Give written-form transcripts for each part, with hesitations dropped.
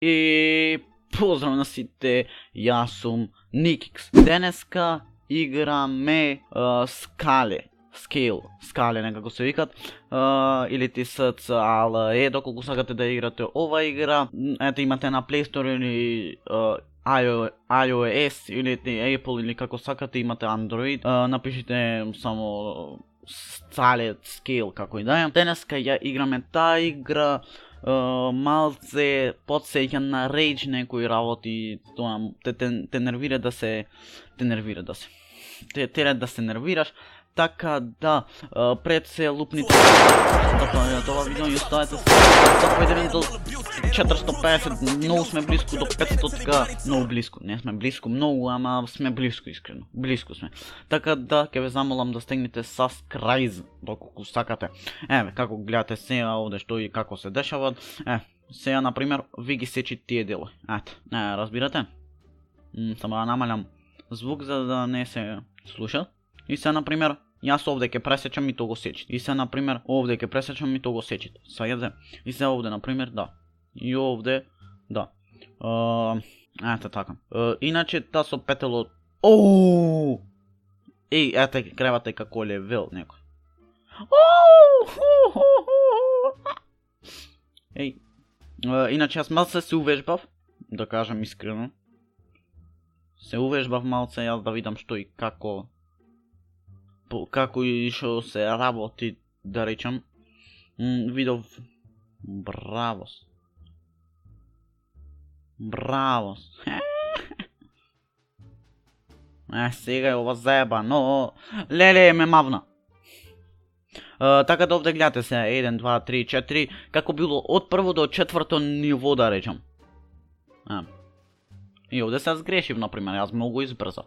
И поздрав на сите, јас сум Никикс. Денеска играме Scale некако се викат, или ти SCALE, доколку сакате да играте ова игра. Ете, имате на Play Store или iOS или Apple или како сакате, имате Android. Напишите само Scale како и да е. Денеска ја играме таа игра. Малце подсеќа на Rage некои работи, тоа те нервира да се тера да се нервираш, така да пред се лупните тоа видео и оставете се до 450, многу сме близко до 500, многу близко, не сме близко многу, ама сме близко искрено, близко сме. Така да ќе ве замолам да стегнете subscribe доколку сакате. Еве како гледате сега овде што и како се дешава. Сега на пример ви ги сечи тие делови. Ете, разбирате? Само да намалям звук за да не се слуша. И сега на пример јас овде ќе пресечам и то го сечите. И сега на пример овде ќе пресечам и то го сечите. Сваѓате? И сега овде на пример да. И овде да. Ете така. Иначе та со петело. Еј, ете кревате како левел некој. Еј. Иначе јас малце се увежбав, да кажам искрено. Се увежбав малце јас да видам што и како и што се работи, да речам. Видов бравос. Сега е ова заебано. Леле ме мавна. Така да овде гледате се 1, 2, 3, 4, како било од прво до четврто ниво, да речам. И овде се сгрешив, например, јас многу избрзав.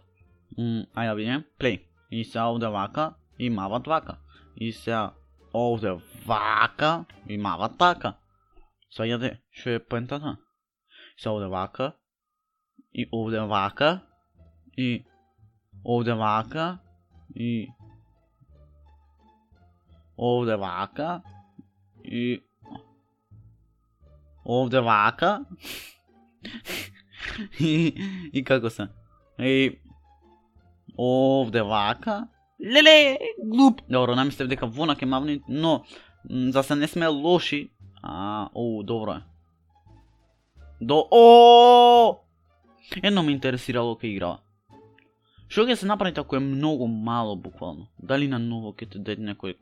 Ајде да видим, play. И сега овде вака, и мават вака. И сега овде вака, и мават така. Сваѓате, што е поентата? Сега овде вака, и овде вака, и овде вака, и овде вака, и овде вака. И како се? И овде вака. Леле, глуп. Добро, намислев дека вона ке мавни, но за се не сме лоши. Добро е. Едно ме интересирало ке играва. Што ќе се направи ако е многу мало буквално? Дали на ново ќе те даде некој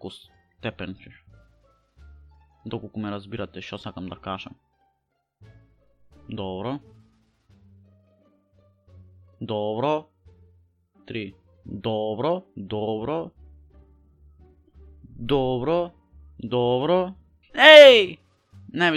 степенчиш? Доколку ме разбирате што сакам да кажам. Добро. 3. Добро. Еј! Не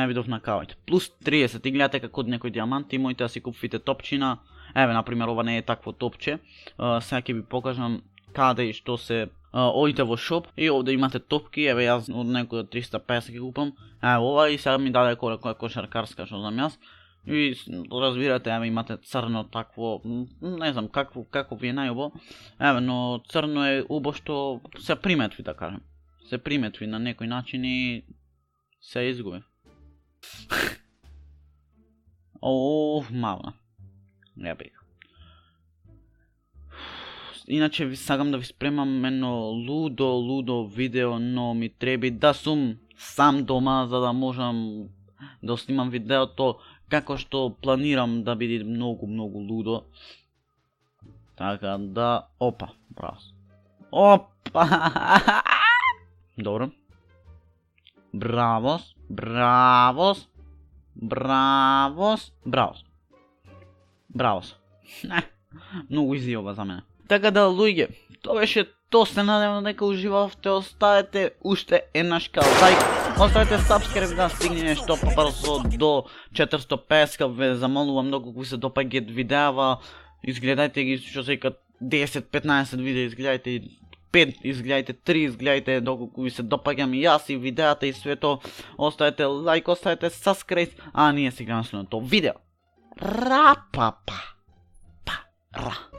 видов на кавајте. Плюс 30, и гледате како од некој диамант, и можете да си купите топчина. Еве, например, ова не е такво топче. Сега ќе ви покажам каде и што се. Одите во шоп и овде имате топки, еве јас од некој 350 ќе купам. Ова и сега ми даде која кошаркарска, што знам јас. И разбирате, еве имате црно такво, не знам како ви е најубо. Еве, но црно е убо што се приметви, да кажем. Се приметви на некој начин и се изгуби. Мавна. Ја бега. Иначе ви сакам да ви спремам едно лудо видео, но ми треби да сум сам дома за да можам да снимам видеото како што планирам да биде многу лудо. Така да, Добро. Бравос. Многу изи ова за мене. Така да, луѓе, тоа беше то, се надевам дека уживавте, оставете уште еднашка лайк, оставете subscribe да стигне што побрзо до 450, ве замолувам многу кои се допаѓаат видеава, изгледајте ги што се викат 10-15 видеа, изгледајте 5, изгледајте 3, изгледајте доколку ви се допаѓам и јас и видеата и свето, оставете лайк, оставете subscribe, а ние сега на следното видео. Ра-па-па. Па-ра.